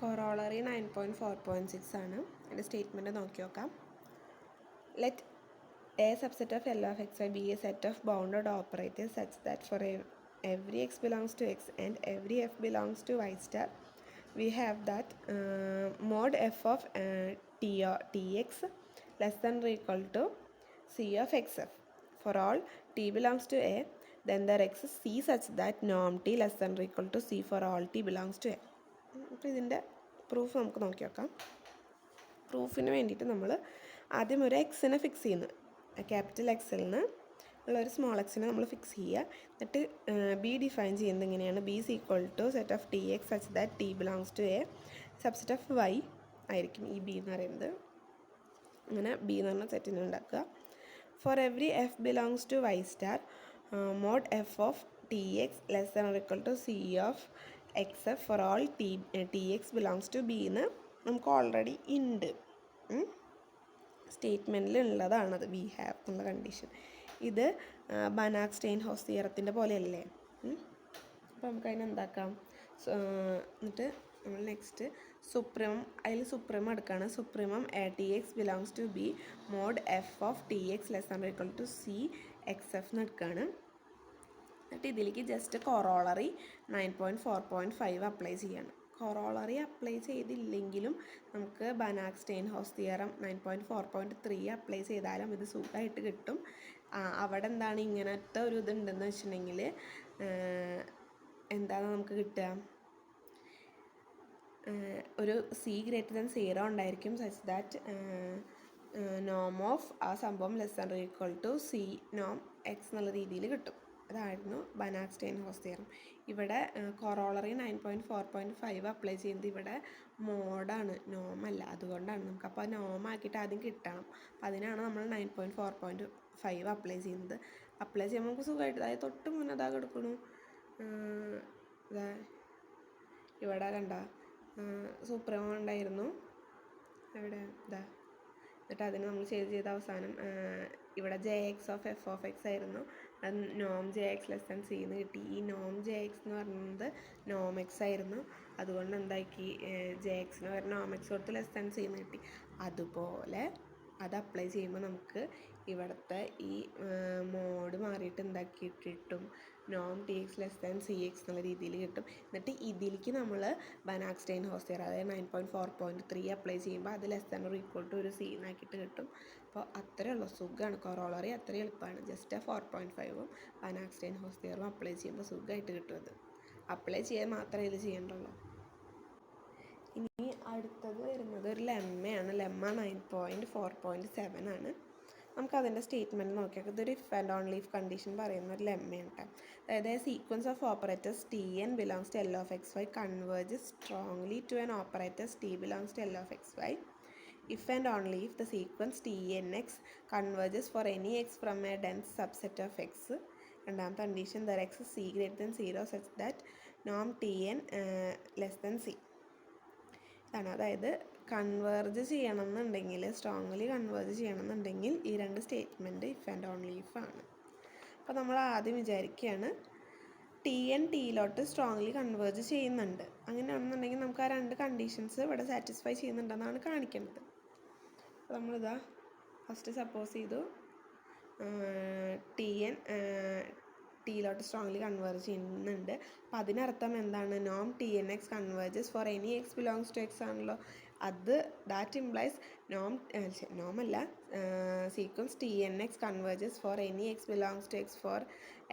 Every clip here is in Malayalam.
Corollary 9.4.6 ആണ്. അതിൻ്റെ സ്റ്റേറ്റ്മെൻറ്റ് നോക്കി നോക്കാം. Let a subset of L of xy be a set of bounded operators such that for every x belongs to x and every f belongs to y star, we have that mod f of tx less than or equal to c of xf. For all t belongs to a, then there exists c such that norm t less than or equal to c for all t belongs to a. അപ്പോൾ ഇതിൻ്റെ പ്രൂഫ് നമുക്ക് നോക്കി നോക്കാം. പ്രൂഫിന് വേണ്ടിയിട്ട് നമ്മൾ ആദ്യം ഒരു എക്സിനെ ഫിക്സ് ചെയ്യുന്നു. ക്യാപിറ്റൽ എക്സിൽ നിന്ന് ഉള്ളൊരു സ്മോൾ എക്സിനെ നമ്മൾ ഫിക്സ് ചെയ്യുക. എന്നിട്ട് ബി ഡിഫൈൻ ചെയ്യുന്നത് എങ്ങനെയാണ്? B is equal to set of T X such that T belongs to a subset of Y ആയിരിക്കും ഈ ബി എന്ന് പറയുന്നത്. അങ്ങനെ ബി എന്ന് പറഞ്ഞ സെറ്റിനെ ഉണ്ടാക്കുക. For every F belongs to Y star mod F of T X less than or equal to C of X F for all T X belongs to B എന്ന് നമുക്ക് ഓൾറെഡി ഉണ്ട്. സ്റ്റേറ്റ്മെൻറ്റിൽ ഉള്ളതാണത്, വി ഹാവ് എന്നുള്ള കണ്ടീഷൻ. ഇത് ബനാക് സ്റ്റെയിൻഹോസ് തിയറത്തിൻ്റെ പോലെയല്ലേ? അപ്പോൾ നമുക്ക് അതിനെന്താക്കാം? എന്നിട്ട് നമ്മൾ നെക്സ്റ്റ് സുപ്രീമം, അതിൽ സുപ്രീമം എടുക്കുകയാണ്. Supremum T X belongs to B mod F of T X less than or equal to C X F എന്ന് എടുക്കുകയാണ്. എന്നിട്ട് ഇതിലേക്ക് ജസ്റ്റ് കൊറോളറി 9.4.5 അപ്ലൈ ചെയ്യാണ്. കൊറോളറി അപ്ലൈ ചെയ്തില്ലെങ്കിലും നമുക്ക് ബനാക് സ്റ്റെയിൻഹോസ് തിയറം 9.4.3 അപ്ലൈ ചെയ്താലും ഇത് സുഖമായിട്ട് കിട്ടും. അവിടെ എന്താണ് ഇങ്ങനത്തെ ഒരു ഇതുണ്ടെന്ന് വെച്ചിട്ടുണ്ടെങ്കിൽ എന്താണ് നമുക്ക് കിട്ടുക? ഒരു സി ഗ്രേറ്റർ ദാൻ 0 ഉണ്ടായിരിക്കും സച്ച് ദാറ്റ് നോം ഓഫ് ആ സംഭവം less than or equal to C നോം എക്സ് എന്നുള്ള രീതിയിൽ കിട്ടും. അതായിരുന്നു ബനാക് സ്റ്റെയിൻഹോസ് തിയറം. ഇവിടെ കൊറോളറി 9.4.5 അപ്ലൈ ചെയ്യുന്നത് ഇവിടെ മോഡാണ്, നോമല്ല. അതുകൊണ്ടാണ് നമുക്കപ്പോൾ നോമാക്കിയിട്ട് ആദ്യം കിട്ടണം. അപ്പോൾ അതിനാണ് നമ്മൾ 9.4.5 അപ്ലൈ ചെയ്യുന്നത്. അപ്ലൈ ചെയ്യുമ്പോൾ നമുക്ക് സുഖമായിട്ട്, അതായത് തൊട്ട് മുന്നേ അതാ കിടക്കണു. ഇവിടെ കണ്ട സൂപ്രീമം ഉണ്ടായിരുന്നു, ഇവിടെ ഇതാ. എന്നിട്ട് അതിന് നമ്മൾ ചെയ്ത് അവസാനം ഇവിടെ J X of F of X ആയിരുന്നു. അത് നോം J X less than C എന്ന് കിട്ടി. ഈ നോം ജെ എക്സ് എന്ന് പറയുന്നത് നോം എക്സ് ആയിരുന്നു. അതുകൊണ്ട് എന്താക്കി, ജെ എക്സിന് വരെ നോം എക്സ് കൊടുത്ത് ലെസ് ദാൻ സി എന്ന് കിട്ടി. അതുപോലെ അത് അപ്ലൈ ചെയ്യുമ്പോൾ നമുക്ക് ഇവിടുത്തെ ഈ മോഡ് മാറിയിട്ട് എന്താക്കിയിട്ടിട്ടും നോം T X less than C X എന്നുള്ള രീതിയിൽ കിട്ടും. എന്നിട്ട് ഇതിലേക്ക് നമ്മൾ ബനാക് സ്റ്റെയിൻഹോസ് തിയറം, അതായത് 9.4.3 അപ്ലൈ ചെയ്യുമ്പോൾ അത് less than or equal to ഒരു സി എന്നാക്കിയിട്ട് കിട്ടും. അപ്പോൾ അത്രയേ ഉള്ളൂ, സുഖമാണ്. കൊറോളറി അത്രയും എളുപ്പമാണ്. ജസ്റ്റ് 4.5ഉം ബനാക് സ്റ്റെയിൻഹോസ് തിയറം അപ്ലൈ ചെയ്യുമ്പോൾ സുഖമായിട്ട് കിട്ടും. അത് അപ്ലൈ ചെയ്യാൻ മാത്രമേ ഇത് ചെയ്യേണ്ടുള്ളൂ. ഇനി അടുത്തത് വരുന്നത് ഒരു ലെമ്മയാണ്. ലെമ്മ 9.4.7 ആണ്. നമുക്കതിൻ്റെ സ്റ്റേറ്റ്മെൻറ്റ് നോക്കിയാൽ ഇതൊരു if and only if condition പറയുന്ന ഒരു ലെമ്മയാണ് കേട്ടോ. അതായത് sequence of operators T N belongs to L of X Y converge strongly to an operators T belongs to L of X Y if and only if the sequence tnx converges for any x from a dense subset of x. രണ്ടാമത്തെ condition there x is c greater than 0 such that norm tn less than c. ഇതാണ്. അതായത് കൺവേർജ് ചെയ്യണമെന്നുണ്ടെങ്കിൽ, സ്ട്രോങ്ലി കൺവേർജ് ചെയ്യണമെന്നുണ്ടെങ്കിൽ ഈ രണ്ട് statement if and only if ആണ്. അപ്പോൾ നമ്മൾ ആദ്യം വിചാരിക്കുകയാണ് ടി എൻ ടിയിലോട്ട് സ്ട്രോങ്ലി കൺവേർജ് ചെയ്യുന്നുണ്ട്. അങ്ങനെയാണെന്നുണ്ടെങ്കിൽ നമുക്ക് ആ രണ്ട് കണ്ടീഷൻസ് ഇവിടെ സാറ്റിസ്ഫൈ ചെയ്യുന്നുണ്ടെന്നാണ് കാണിക്കേണ്ടത്. അപ്പോൾ നമ്മളിതാ ഫസ്റ്റ് സപ്പോസ് ചെയ്തു ടി എൻ ടിയിലോട്ട് സ്ട്രോങ്ലി കൺവേർജ് ചെയ്യുന്നുണ്ട്. അപ്പോൾ അതിനർത്ഥം എന്താണ്? നോം T N X converges for any X belongs to X ആണല്ലോ. അത് ദാറ്റ് ഇംപ്ലൈസ് നോമല്ല sequence T N X converges for any X belongs to X for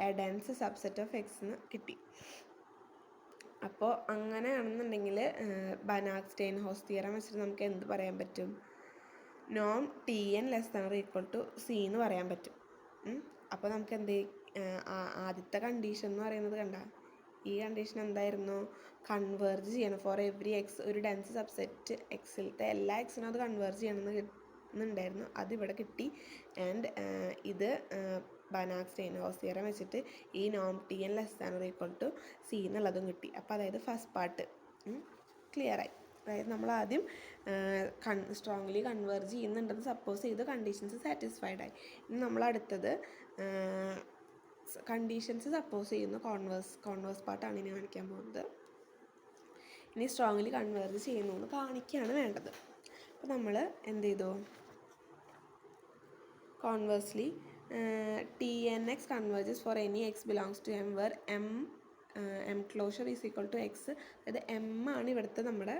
a dense subset of X എന്ന് കിട്ടി. അപ്പോൾ അങ്ങനെയാണെന്നുണ്ടെങ്കിൽ ബനാക് സ്റ്റെയിൻഹോസ് തിയറം വെച്ചിട്ട് നമുക്ക് എന്ത് പറയാൻ പറ്റും? നോം T N less than or equal to C എന്ന് പറയാൻ പറ്റും. അപ്പോൾ നമുക്ക് എന്ത്, ആദ്യത്തെ കണ്ടീഷൻ എന്ന് പറയുന്നത് കണ്ട, ഈ കണ്ടീഷൻ എന്തായിരുന്നു? കൺവേർജ് ചെയ്യണം ഫോർ എവറി എക്സ്, ഒരു ഡെൻസ് സബ്സെറ്റ് എക്സിലത്തെ എല്ലാ എക്സിനും അത് കൺവേർജ് ചെയ്യണമെന്നുണ്ടായിരുന്നു. അതിവിടെ കിട്ടി. ആൻഡ് ഇത് ബനാക് സ്റ്റെയിൻഹോസ് തിയറം വെച്ചിട്ട് ഈ നോം T N less than or equal to C എന്നുള്ളതും കിട്ടി. അപ്പോൾ അതായത് ഫസ്റ്റ് പാർട്ട് ക്ലിയറായി. അതായത് നമ്മൾ ആദ്യം സ്ട്രോങ്ലി കൺവേർജ് ചെയ്യുന്നുണ്ടെന്ന് സപ്പോസ് ചെയ്ത് കണ്ടീഷൻസ് സാറ്റിസ്ഫൈഡ് ആയി. ഇനി നമ്മൾ അടുത്തത് കണ്ടീഷൻസ് സപ്പോസ് ചെയ്യുന്നു. കോൺവേഴ്സ് പാർട്ടാണ് ഇനി കാണിക്കാൻ പോകുന്നത്. ഇനി സ്ട്രോങ്ലി കൺവേർജ് ചെയ്യുന്നു എന്ന് കാണിക്കുകയാണ് വേണ്ടത്. അപ്പോൾ നമ്മൾ എന്ത് ചെയ്തു, conversely TNX converges for any x belongs to M where M closure is equal to x. അതായത് M ആണ് ഇവിടുത്തെ നമ്മുടെ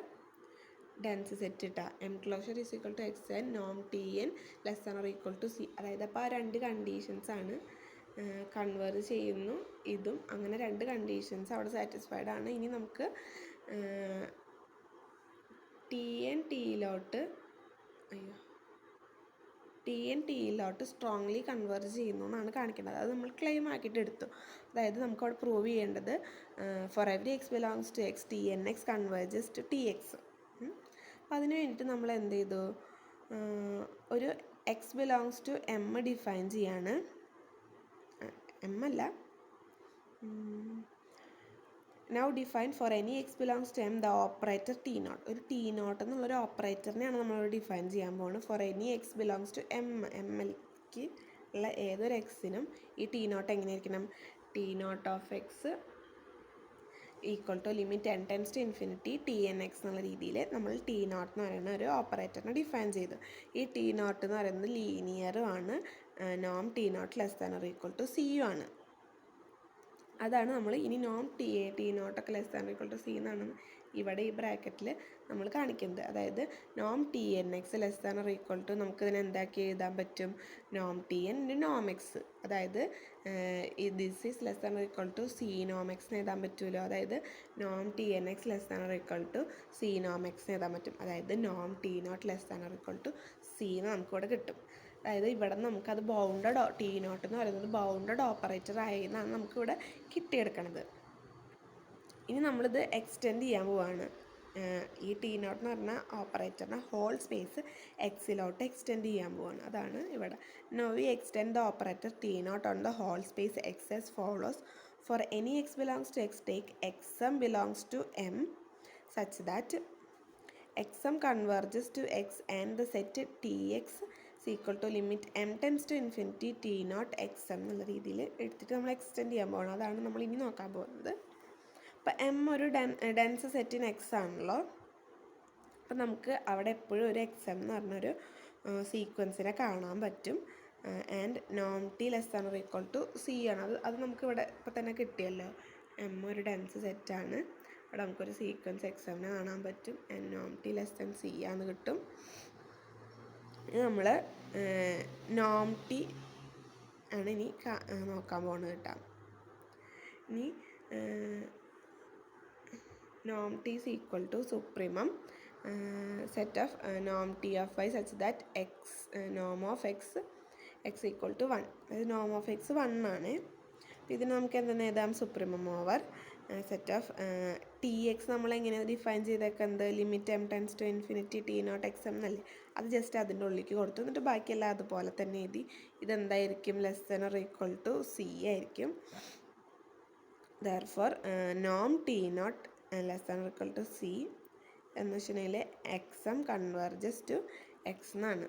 ഡെൻസ് സെറ്റ് ഇട്ടാ. M closure is equal to x and norm TN less than or equal to C. അതായത് അപ്പോൾ ആ രണ്ട് കണ്ടീഷൻസ് ആണ് കൺവേർജ് ചെയ്യുന്നു ഇതും. അങ്ങനെ രണ്ട് കണ്ടീഷൻസ് അവിടെ സാറ്റിസ്ഫൈഡ് ആണ്. ഇനി നമുക്ക് TN Tയിലോട്ട് സ്ട്രോങ്ലി കൺവേർജ് ചെയ്യുന്നു എന്നാണ് കാണിക്കേണ്ടത്. അത് നമ്മൾ ക്ലെയിം ആക്കിയിട്ട് എടുത്തു. അതായത് നമുക്ക് അവിടെ പ്രൂവ് ചെയ്യേണ്ടത് for every X belongs to X TNX converges to TX. അപ്പോൾ അതിന് വേണ്ടിയിട്ട് നമ്മൾ എന്ത് ചെയ്തു, ഒരു X belongs to M define ചെയ്യാണ്. M അല്ല, now define for any X belongs to M the operator T0. ഒരു T0 എന്നുള്ളൊരു ഓപ്പറേറ്ററിനെയാണ് നമ്മൾ ഡിഫൈൻ ചെയ്യാൻ പോകുന്നത്. For any X belongs to MLക്ക് ഉള്ള ഏതൊരു എക്സിനും ഈ T0 എങ്ങനെയായിരിക്കണം, T0 of X equal to limit n tends to infinity TNX എന്നുള്ള രീതിയിൽ നമ്മൾ T0 എന്ന് പറയുന്ന ഒരു ഓപ്പറേറ്ററിനെ ഡിഫൈൻ ചെയ്തു. ഈ T0 എന്ന് പറയുന്നത് ലീനിയറും ആണ്, നോം T0 less than or equal to C ആണ്. അതാണ് നമ്മൾ ഇനി നോം T0 ഒക്കെ less than equal to C എന്നാണ് ഇവിടെ ഈ ബ്രാക്കറ്റിൽ നമ്മൾ കാണിക്കുന്നത്. അതായത് നോം TNX less than or equal to നമുക്ക് ഇതിനെ എന്താക്കി എഴുതാൻ പറ്റും, നോം TN നോം എക്സ്. അതായത് this is less than or equal to C നോം എക്സ് എന്ന് എഴുതാൻ പറ്റുമല്ലോ. അതായത് നോം TNX less than or equal to C നോം എക്സ് എന്ന് എഴുതാൻ പറ്റും. അതായത് നോം T0 less than or equal to C എന്ന് നമുക്കിവിടെ കിട്ടും. അതായത് ഇവിടെ നമുക്കത് ബൗണ്ടഡ് T0 എന്ന് പറയുന്നത് ബൗണ്ടഡ് ഓപ്പറേറ്റർ ആയെന്നാണ് നമുക്കിവിടെ കിട്ടിയെടുക്കണത്. ഇനി നമ്മളിത് എക്സ്റ്റെൻഡ് ചെയ്യാൻ പോവാണ്. ഈ T0 എന്ന് പറഞ്ഞ ഓപ്പറേറ്ററിനെ ഹോൾ സ്പേസ് എക്സിലോട്ട് എക്സ്റ്റെൻഡ് ചെയ്യാൻ പോവാണ്. അതാണ് ഇവിടെ. Now we extend the operator T0 on the whole space X as follows. For any X belongs to X take XM belongs to M such that XM converges to X and the set TX is equal to limit M tends to infinity T0 XM എന്നുള്ള രീതിയിൽ എടുത്തിട്ട് നമ്മൾ എക്സ്റ്റെൻഡ് ചെയ്യാൻ പോകണം. അതാണ് നമ്മൾ ഇനി നോക്കാൻ പോകുന്നത്. അപ്പം M ഒരു ഡെൻസ് സെറ്റിന് X ആണല്ലോ. അപ്പം നമുക്ക് അവിടെ എപ്പോഴും ഒരു XM എന്ന് പറഞ്ഞൊരു സീക്വൻസിനെ കാണാൻ പറ്റും. ആൻഡ് നോം T less than or equal to C ആണ്. അത് നമുക്കിവിടെ ഇപ്പം തന്നെ കിട്ടിയല്ലോ. M ഒരു ഡെൻസ് സെറ്റാണ്. അവിടെ നമുക്കൊരു സീക്വൻസ് XMനെ കാണാൻ പറ്റും. നോം T ലെസ് ദാൻ C ആണെന്ന് കിട്ടും. ഇത് നമ്മൾ നോം T ആണ് ഇനി നോക്കാൻ പോകുന്നത് കേട്ടോ. ഇനി നോം T is equal to supremum set of norm T of y such that norm of x equal to 1. അതായത് norm of x 1 ആണ്. അപ്പോൾ ഇതിന് നമുക്ക് എന്തെന്ന് എഴുതാം, supremum over set of TX നമ്മൾ എങ്ങനെയാണ് ഡിഫൈൻ ചെയ്തേക്കുന്നത്, limit M tends to infinity T0 XM എന്നല്ലേ. അത് ജസ്റ്റ് അതിൻ്റെ ഉള്ളിലേക്ക് കൊടുത്തു. എന്നിട്ട് ബാക്കിയെല്ലാം അതുപോലെ തന്നെ എഴുതി. ഇതെന്തായിരിക്കും, less than or equal to C ആയിരിക്കും. ദെർഫോർ നോം T0 less than or equal to C എന്ന് വെച്ചിട്ടുണ്ടെങ്കിൽ XM കൺവേർജസ് ടു X എന്നാണ്.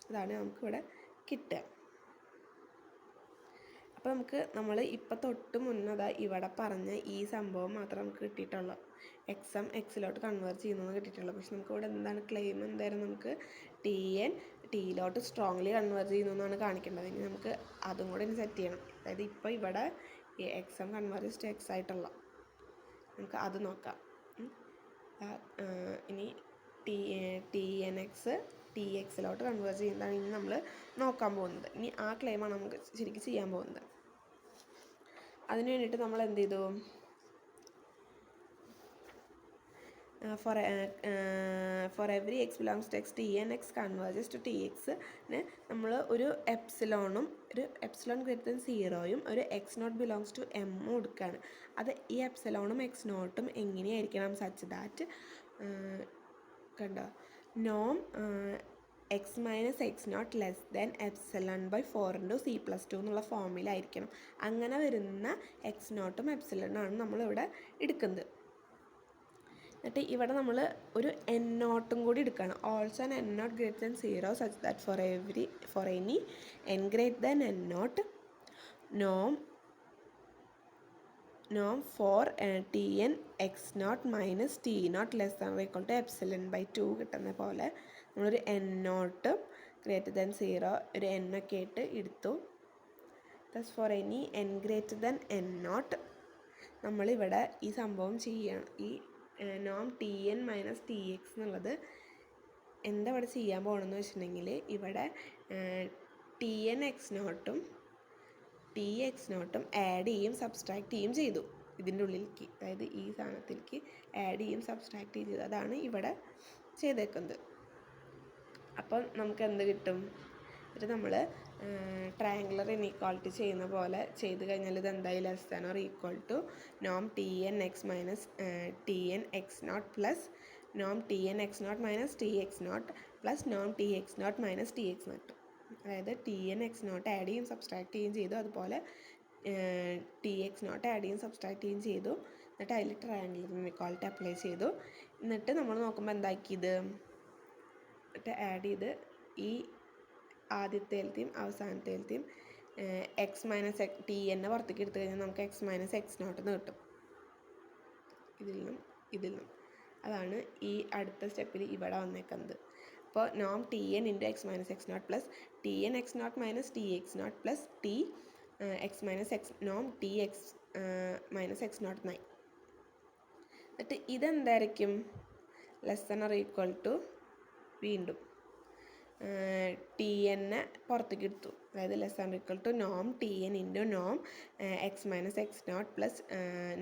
അതാണ് നമുക്കിവിടെ കിട്ടുക. അപ്പോൾ നമുക്ക് നമ്മൾ ഇപ്പം തൊട്ട് മുന്നേ ഇവിടെ പറഞ്ഞ ഈ സംഭവം മാത്രം നമുക്ക് കിട്ടിയിട്ടുള്ളൂ. XM Xലോട്ട് കൺവേർട്ട് ചെയ്യുന്നതെന്ന് കിട്ടിയിട്ടുള്ളൂ. പക്ഷെ നമുക്ക് ഇവിടെ എന്താണ് ക്ലെയിം, എന്തായാലും നമുക്ക് TN Tയിലോട്ട് സ്ട്രോങ്ലി കൺവേർട്ട് ചെയ്യുന്നു എന്നാണ് കാണിക്കേണ്ടത്. ഇനി നമുക്ക് അതും കൂടെ ഇനി സെറ്റ് ചെയ്യണം. അതായത് ഇപ്പോൾ ഇവിടെ XM കൺവേർജസ് ടു X ആയിട്ടുള്ള നമുക്ക് അത് നോക്കാം. ഇനി TNX TXലോട്ട് കൺവേർട്ട് ചെയ്യുന്നതാണ് ഇനി നമ്മൾ നോക്കാൻ പോകുന്നത്. ഇനി ആ ക്ലെയിമാണ് നമുക്ക് ശരിക്കും ചെയ്യാൻ പോകുന്നത്. അതിന് വേണ്ടിയിട്ട് നമ്മൾ എന്ത് ചെയ്തു, for every X belongs to X TNX converges to TXന് നമ്മൾ ഒരു എപ്സിലോണും ഒരു എപ്സിലോൺ ഗ്രേറ്റർ ദാൻ 0യും ഒരു X0 ബിലോങ്സ് ടു M കൊടുക്കുകയാണ്. അത് ഈ എപ്സിലോണും X0ഉം എങ്ങനെയായിരിക്കണം, സച്ച് ദാറ്റ് കണ്ടോ, നോം X minus X0 less than epsilon by 4 × C+2 എന്നുള്ള ഫോമിലായിരിക്കണം. അങ്ങനെ വരുന്ന X0ഉം എപ്സിലോണാണ് നമ്മളിവിടെ എടുക്കുന്നത്. എന്നിട്ട് ഇവിടെ നമ്മൾ ഒരു N0 കൂടി എടുക്കുകയാണ്. Also an N0 greater than 0 such that for any N greater than N0 Noam Noam four T N X nought minus T not less than equal to epsilon by 2 കിട്ടുന്ന പോലെ നമ്മളൊരു എൻ നോട്ട് ഗ്രേറ്റർ ദാൻ 0 ഒരു എൻ ഒക്കെ ആയിട്ട് എടുത്തു. Thus for any N greater than N naught നമ്മളിവിടെ ഈ സംഭവം ചെയ്യണം. ഈ നോം T N minus T X എന്നുള്ളത് എന്താ ഇവിടെ ചെയ്യാൻ പോകണമെന്ന് വെച്ചിട്ടുണ്ടെങ്കിൽ ഇവിടെ ടി എൻ എക്സ് നോട്ടും ടി എക്സ് നോട്ടും ആഡ് ചെയ്യും സബ്സ്ട്രാക്ട് ചെയ്യും ചെയ്തു ഇതിൻ്റെ ഉള്ളിലേക്ക്, അതായത് ഈ സാധനത്തിലേക്ക് ആഡ് ചെയ്യും സബ്സ്ട്രാക്ട് ചെയ്തു. അതാണ് ഇവിടെ ചെയ്തേക്കുന്നത്. അപ്പം നമുക്ക് എന്ത് കിട്ടും? എന്നിട്ട് നമ്മൾ ട്രയാങ്കുലർ ഇനീക്വാളിറ്റി ചെയ്യുന്ന പോലെ ചെയ്ത് കഴിഞ്ഞാൽ ഇത് എന്തായി less than or equal to Noam T N X minus T N X not plus Noam T N X nought minus T X not plus Noam T X nought minus T X not. അതായത് T N X not add ചെയ്യും സബ്സ്ട്രാക്ട് ചെയ്യുകയും ചെയ്തു, അതുപോലെ ടി എക്സ് നോട്ട് ആഡ് ചെയ്യും സബ്സ്ട്രാക്ട് ചെയ്യുകയും ചെയ്തു. എന്നിട്ട് അതിൽ ട്രയാങ്കുലർ ഇനീക്വാളിറ്റി അപ്ലൈ ചെയ്തു. എന്നിട്ട് നമ്മൾ നോക്കുമ്പോൾ എന്താക്കിയത്, എന്നിട്ട് ആഡ് ചെയ്ത് ഈ ആദ്യത്തേലത്തെയും അവസാനത്തേലത്തെയും എക്സ് മൈനസ് എക്സ് ടി എന്നെ പുറത്തേക്ക് എടുത്തു കഴിഞ്ഞാൽ നമുക്ക് എക്സ് മൈനസ് എക്സ് നോട്ടെന്ന് കിട്ടും ഇതിൽ നിന്നും. അതാണ് ഈ അടുത്ത സ്റ്റെപ്പിൽ ഇവിടെ വന്നേക്കുന്നത്. അപ്പോൾ നോം T N into X minus X not plus T N X nought minus T X not plus T X minus X Noam T X minus X not 9. എന്നിട്ട് ഇതെന്തായിരിക്കും less than or equal to വീണ്ടും ടി എന്നെ പുറത്തേക്ക് എടുത്തു, അതായത് less than equal to Noam T N into Noam X minus X not plus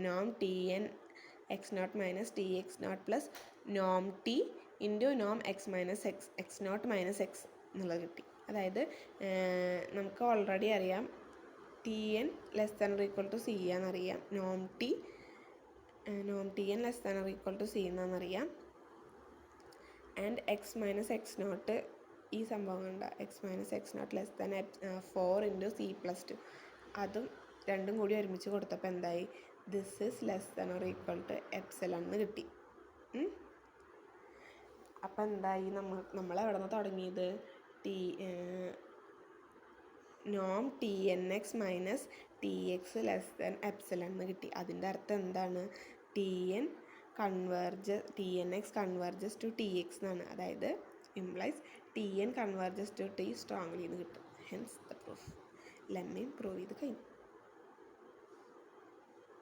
Noam T N X nought minus T X not plus Noam T into Noam X minus X nought minus X എന്നുള്ളത് കിട്ടി. അതായത് നമുക്ക് ഓൾറെഡി അറിയാം T N less than or equal to C എന്നറിയാം, നോം T N less than or equal to C എന്നാണെന്നറിയാം. And X minus X not ഈ സംഭവം കണ്ട X minus X not less than 4 into C plus 2 അതും രണ്ടും കൂടി ഒരുമിച്ച് കൊടുത്തപ്പോൾ എന്തായി, this is less than or equal to epsilon എന്ന് കിട്ടി. അപ്പം എന്തായി, നമ്മളെവിടെ നിന്ന് തുടങ്ങിയത്, നോം T N X minus T X less than epsilon എന്ന് കിട്ടി. അതിൻ്റെ അർത്ഥം എന്താണ്, T N X converges to T X എന്നാണ്. അതായത് implies T N converges to T strongly എന്ന് കിട്ടും. Hence the proof. ലെമ്മയും പ്രൂവ് ചെയ്ത് കഴിഞ്ഞു.